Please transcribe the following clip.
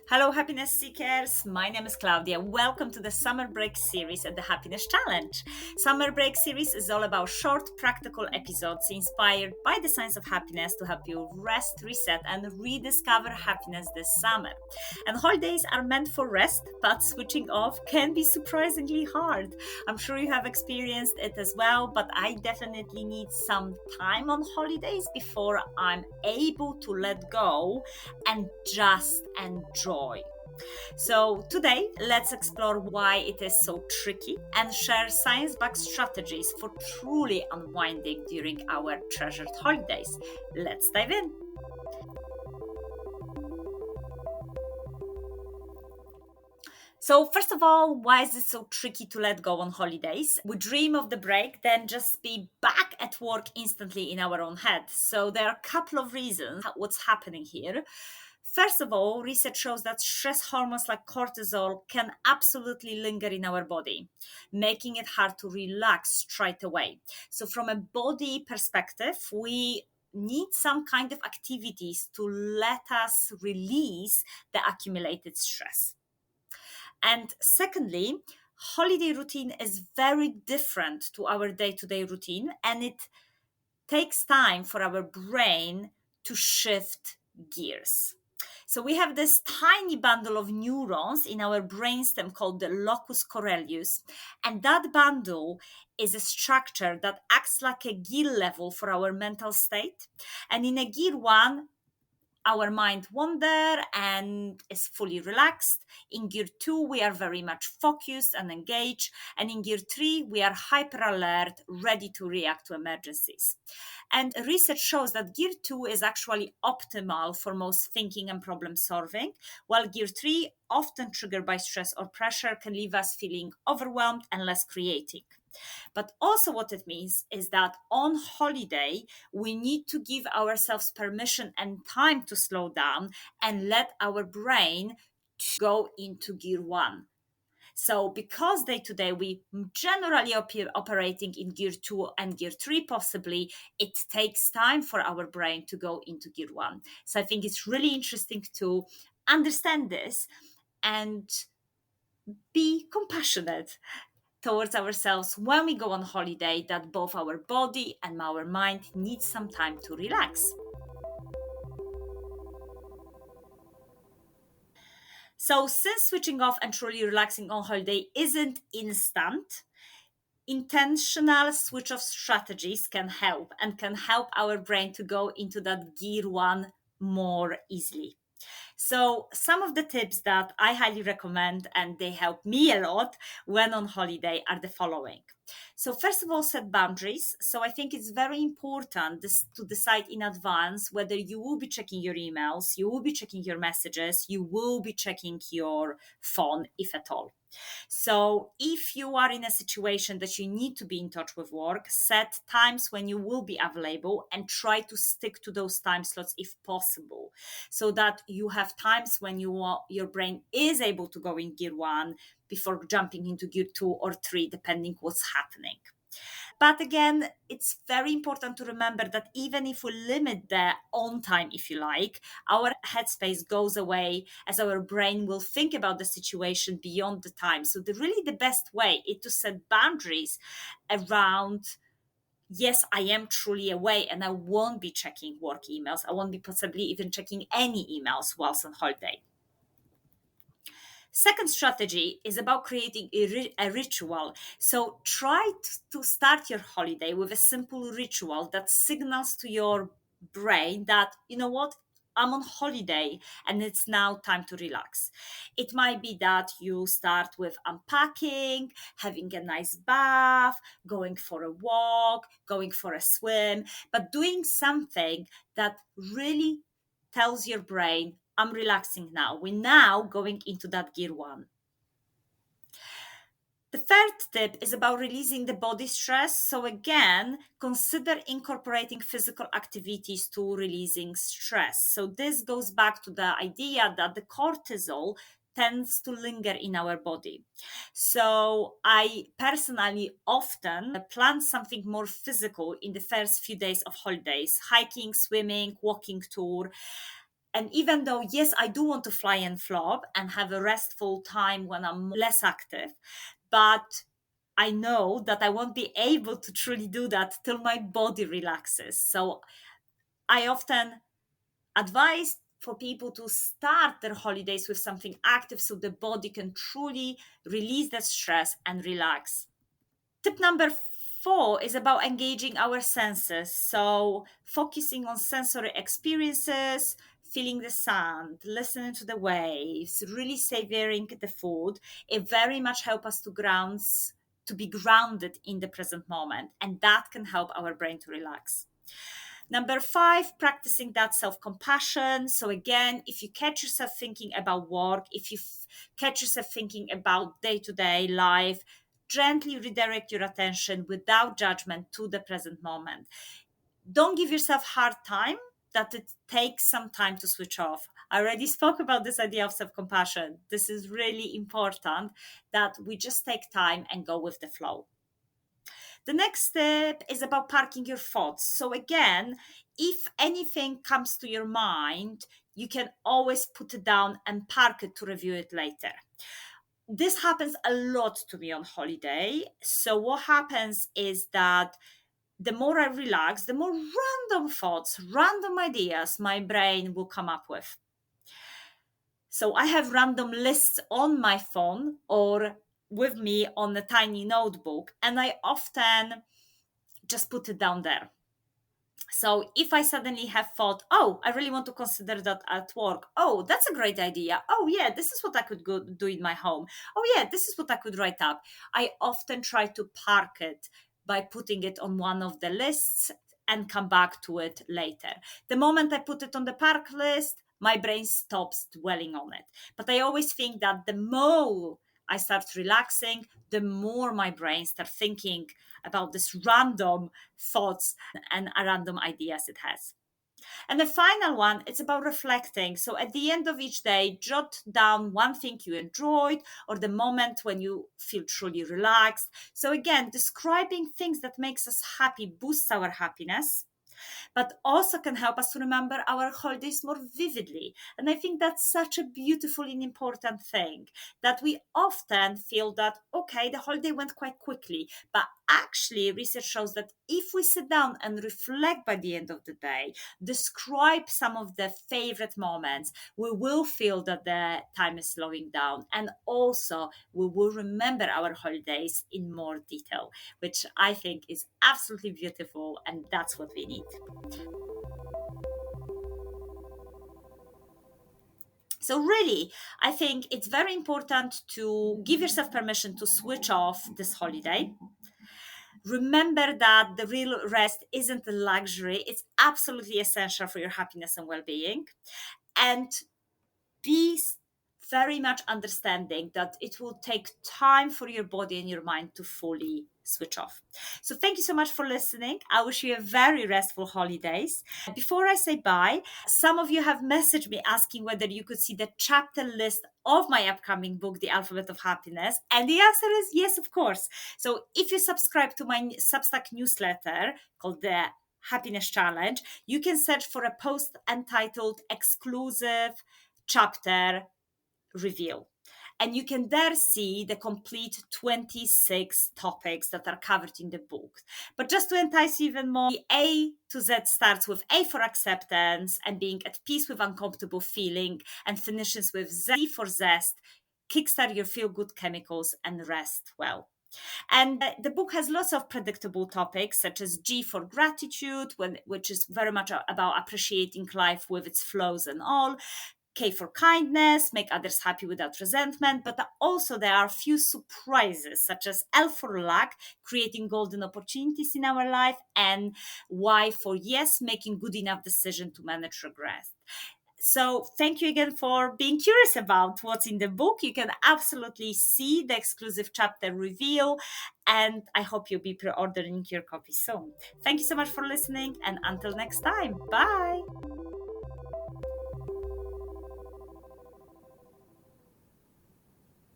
Hello, happiness seekers. My name is Klaudia. Welcome to the Summer Break series at the Happiness Challenge. Summer Break series is all about short, practical episodes inspired by the science of happiness to help you rest, reset, and rediscover happiness this summer. And holidays are meant for rest, but switching off can be surprisingly hard. I'm sure you have experienced it as well, but I definitely need some time on holidays before I'm able to let go and just enjoy. So, today, let's explore why it is so tricky and share science backed strategies for truly unwinding during our treasured holidays. Let's dive in. So, first of all, why is it so tricky to let go on holidays? We dream of the break, then just be back at work instantly in our own head. So, there are a couple of reasons what's happening here. First of all, research shows that stress hormones like cortisol can absolutely linger in our body, making it hard to relax straight away. So, from a body perspective, we need some kind of activities to let us release the accumulated stress. And secondly, holiday routine is very different to our day-to-day routine, and it takes time for our brain to shift gears. So we have this tiny bundle of neurons in our brainstem called the locus coeruleus, and that bundle is a structure that acts like a gear level for our mental state. And in a gear one, our mind wander and is fully relaxed. In gear 2, we are very much focused and engaged. And in gear 3, we are hyper alert, ready to react to emergencies. And research shows that gear 2 is actually optimal for most thinking and problem solving, while gear 3, often triggered by stress or pressure, can leave us feeling overwhelmed and less creative. But also, what it means is that on holiday, we need to give ourselves permission and time to slow down and let our brain go into gear one. So, because day to day we generally operating in gear 2 and gear 3, possibly, it takes time for our brain to go into gear 1. So, I think it's really interesting to understand this and be compassionate towards ourselves when we go on holiday, that both our body and our mind need some time to relax. So, since switching off and truly relaxing on holiday isn't instant, intentional switch off strategies can help and can help our brain to go into that gear one more easily. So, some of the tips that I highly recommend and they help me a lot when on holiday are the following. So, first of all, set boundaries. So, I think it's very important to decide in advance whether you will be checking your emails, you will be checking your messages, you will be checking your phone, if at all. So, if you are in a situation that you need to be in touch with work, set times when you will be available and try to stick to those time slots if possible, so that you have times when your brain is able to go in gear one before jumping into gear 2 or 3, depending what's happening. But again, it's very important to remember that even if we limit the on time, if you like, our headspace goes away as our brain will think about the situation beyond the time. So really the best way is to set boundaries around, yes, I am truly away and I won't be checking work emails. I won't be possibly even checking any emails whilst on holiday. Second strategy is about creating a ritual. So try to start your holiday with a simple ritual that signals to your brain that, you know what, I'm on holiday and it's now time to relax. It might be that you start with unpacking, having a nice bath, going for a walk, going for a swim, but doing something that really tells your brain, I'm relaxing now. We're now going into that gear one. The third tip is about releasing the body stress. So, again, consider incorporating physical activities to releasing stress. So, this goes back to the idea that the cortisol tends to linger in our body. So, I personally often plan something more physical in the first few days of holidays, hiking, swimming, walking tour. And even though, yes, I do want to fly and flop and have a restful time when I'm less active, but I know that I won't be able to truly do that till my body relaxes. So I often advise for people to start their holidays with something active so the body can truly release the stress and relax. Tip number 4 is about engaging our senses. So, focusing on sensory experiences, feeling the sun, listening to the waves, really savoring the food. It very much helps us to be grounded in the present moment, and that can help our brain to relax. Number 5, practicing that self compassion. So, again, if you catch yourself thinking about work, if you catch yourself thinking about day to day life, gently redirect your attention without judgment to the present moment. Don't give yourself hard time that it takes some time to switch off. I already spoke about this idea of self compassion. This is really important that we just take time and go with the flow. The next step is about parking your thoughts. So, again, if anything comes to your mind, you can always put it down and park it to review it later. This happens a lot to me on holiday. So, what happens is that the more I relax, the more random thoughts, random ideas my brain will come up with. So I have random lists on my phone or with me on a tiny notebook, and I often just put it down there. So if I suddenly have thought, oh, I really want to consider that at work. Oh, that's a great idea. Oh, yeah, this is what I could go do in my home. Oh, yeah, this is what I could write up. I often try to park it by putting it on one of the lists and come back to it later. The moment I put it on the park list, my brain stops dwelling on it. But I always think that the more I start relaxing, the more my brain starts thinking about this random thoughts and random ideas it has. And the final one, it's about reflecting. So at the end of each day, jot down one thing you enjoyed or the moment when you feel truly relaxed. So again, describing things that makes us happy boosts our happiness, but also can help us to remember our holidays more vividly. And I think that's such a beautiful and important thing that we often feel that, okay, the holiday went quite quickly. But actually, research shows that if we sit down and reflect by the end of the day, describe some of the favorite moments, we will feel that the time is slowing down. And also, we will remember our holidays in more detail, which I think is absolutely beautiful. And that's what we need. So, really, I think it's very important to give yourself permission to switch off this holiday. Remember that the real rest isn't a luxury, it's absolutely essential for your happiness and well being. And be very much understanding that it will take time for your body and your mind to fully switch off. So thank you so much for listening. I wish you a very restful holidays. Before I say bye, some of you have messaged me asking whether you could see the chapter list of my upcoming book, The Alphabet of Happiness. And the answer is yes, of course. So if you subscribe to my Substack newsletter called the Happiness Challenge, you can search for a post entitled Exclusive Chapter Review. And you can there see the complete 26 topics that are covered in the book. But just to entice you even more, the A to Z starts with A for acceptance and being at peace with uncomfortable feeling, and finishes with Z for zest, kickstart your feel-good chemicals and rest well. And the book has lots of predictable topics, such as G for gratitude, which is very much about appreciating life with its flaws and all. K for kindness, make others happy without resentment, but also there are a few surprises, such as L for luck, creating golden opportunities in our life, and Y for yes, making good enough decision to manage regret. So thank you again for being curious about what's in the book. You can absolutely see the exclusive chapter reveal, and I hope you'll be pre-ordering your copy soon. Thank you so much for listening, and until next time, bye.